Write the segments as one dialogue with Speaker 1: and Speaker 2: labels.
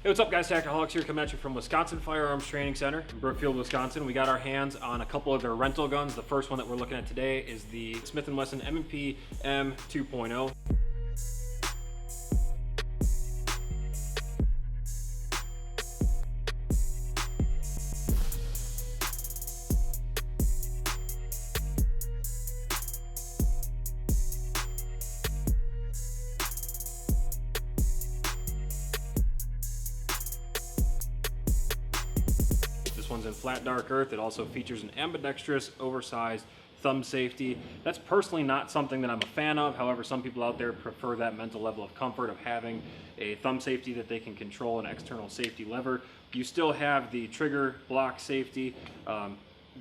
Speaker 1: Hey, what's up guys? Tactiholics here, coming at you from Wisconsin Firearms Training Center in Brookfield, Wisconsin. We got our hands on a couple of their rental guns. The first one that we're looking at today is the Smith & Wesson M&P 2.0. This one's in flat dark earth. It also features an ambidextrous, oversized thumb safety. That's personally not something that I'm a fan of. However, some people out there prefer that mental level of comfort of having a thumb safety that they can control an external safety lever. You still have the trigger block safety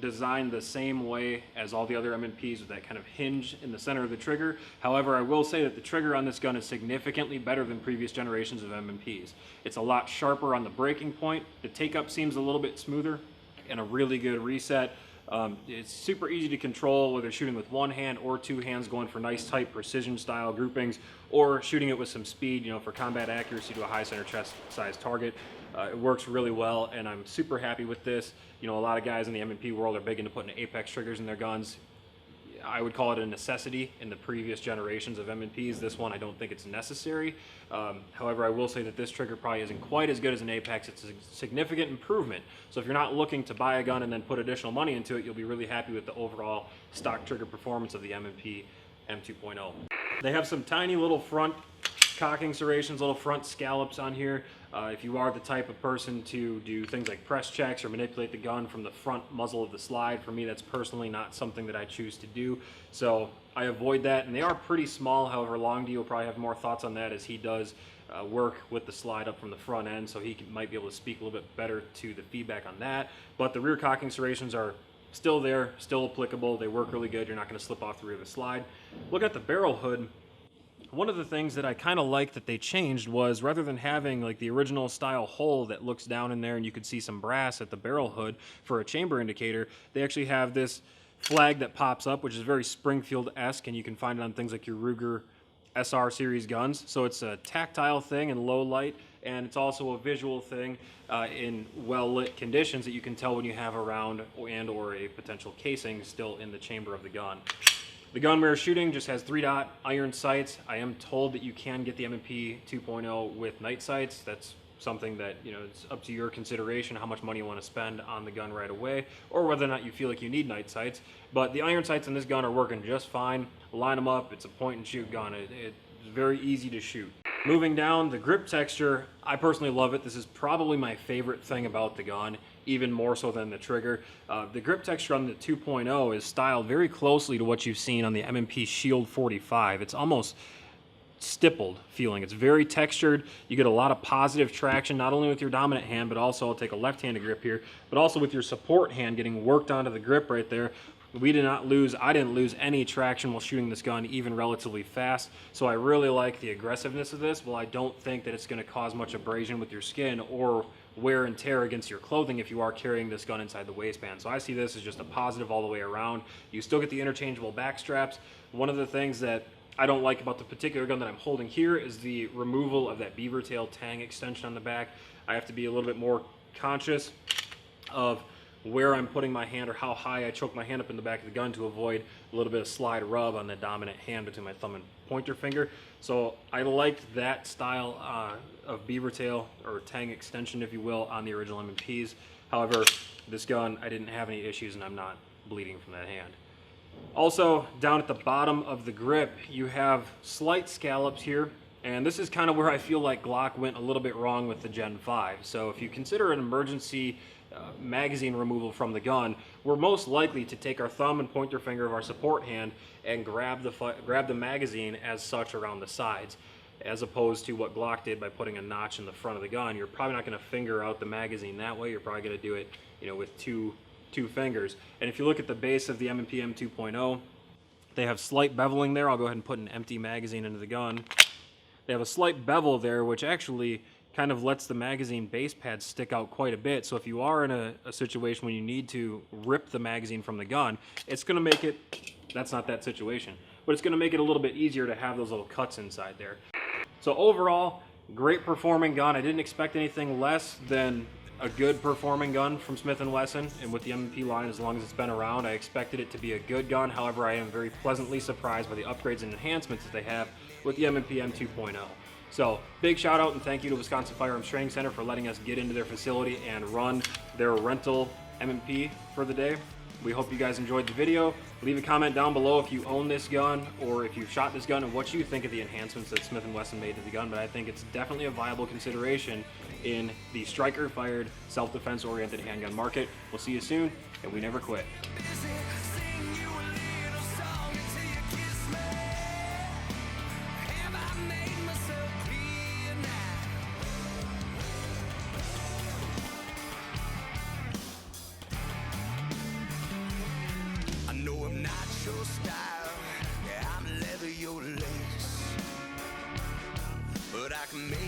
Speaker 1: designed the same way as all the other M&Ps with that kind of hinge in the center of the trigger. However, I will say that the trigger on this gun is significantly better than previous generations of M&Ps. It's a lot sharper on the breaking point. The take-up seems a little bit smoother and a really good reset. It's super easy to control whether shooting with one hand or two hands, going for nice tight precision style groupings, or shooting it with some speed, for combat accuracy to a high center chest size target. It works really well, and I'm super happy with this. A lot of guys in the M&P world are big into putting apex triggers in their guns. I would call it a necessity in the previous generations of M&Ps. This one, I don't think it's necessary. However, I will say that this trigger probably isn't quite as good as an apex. It's a significant improvement. So if you're not looking to buy a gun and then put additional money into it, you'll be really happy with the overall stock trigger performance of the M&P 2.0. They have some tiny little front cocking serrations, little front scallops on here. If you are the type of person to do things like press checks or manipulate the gun from the front muzzle of the slide, for me that's personally not something that I choose to do. So I avoid that, and they are pretty small. However, Long D will probably have more thoughts on that as he does work with the slide up from the front end, so he might be able to speak a little bit better to the feedback on that. But the rear cocking serrations are still there, still applicable. They work really good. You're not going to slip off the rear of the slide. Look at the barrel hood. One of the things that I kind of like that they changed was, rather than having like the original style hole that looks down in there and you could see some brass at the barrel hood for a chamber indicator, they actually have this flag that pops up, which is very Springfield-esque, and you can find it on things like your Ruger SR series guns. So it's a tactile thing in low light, and it's also a visual thing in well-lit conditions that you can tell when you have a round and or a potential casing still in the chamber of the gun. The gun we're shooting just has 3-dot iron sights. I am told that you can get the M&P 2.0 with night sights. That's something that, it's up to your consideration how much money you want to spend on the gun right away, or whether or not you feel like you need night sights. But the iron sights in this gun are working just fine. Line them up, it's a point and shoot gun. It's very easy to shoot. Moving down, the grip texture, I personally love it. This is probably my favorite thing about the gun, even more so than the trigger. The grip texture on the 2.0 is styled very closely to what you've seen on the M&P Shield 45. It's almost stippled feeling. It's very textured. You get a lot of positive traction, not only with your dominant hand, but also, I'll take a left-handed grip here, but also with your support hand getting worked onto the grip right there. I didn't lose any traction while shooting this gun, even relatively fast. So I really like the aggressiveness of this. Well, I don't think that it's going to cause much abrasion with your skin or wear and tear against your clothing if you are carrying this gun inside the waistband. So I see this as just a positive all the way around. You still get the interchangeable back straps. One of the things that I don't like about the particular gun that I'm holding here is the removal of that beaver tail tang extension on the back. I have to be a little bit more conscious of where I'm putting my hand or how high I choke my hand up in the back of the gun to avoid a little bit of slide rub on the dominant hand between my thumb and pointer finger. So I liked that style of beaver tail or tang extension, if you will, on the original M&Ps. However, this gun, I didn't have any issues and I'm not bleeding from that hand. Also, down at the bottom of the grip, you have slight scallops here. And this is kind of where I feel like Glock went a little bit wrong with the Gen 5. So if you consider an emergency magazine removal from the gun, we're most likely to take our thumb and pointer finger of our support hand and grab the magazine as such around the sides, as opposed to what Glock did by putting a notch in the front of the gun. You're probably not going to finger out the magazine that way. You're probably going to do it, with two fingers. And if you look at the base of the M&P 2.0, they have slight beveling there. I'll go ahead and put an empty magazine into the gun. They have a slight bevel there, which actually kind of lets the magazine base pad stick out quite a bit. So if you are in a situation when you need to rip the magazine from the gun, it's going to make it, that's not that situation, but it's going to make it a little bit easier to have those little cuts inside there. So overall, great performing gun. I didn't expect anything less than a good performing gun from Smith & Wesson, and with the M&P line, as long as it's been around, I expected it to be a good gun. However, I am very pleasantly surprised by the upgrades and enhancements that they have with the M&P 2.0. So, big shout out and thank you to Wisconsin Firearms Training Center for letting us get into their facility and run their rental M&P for the day. We hope you guys enjoyed the video. Leave a comment down below if you own this gun or if you've shot this gun and what you think of the enhancements that Smith & Wesson made to the gun, but I think it's definitely a viable consideration in the striker-fired, self-defense oriented handgun market. We'll see you soon, and we never quit.
Speaker 2: I'm not your style, yeah, I'm leather your lace, but I can make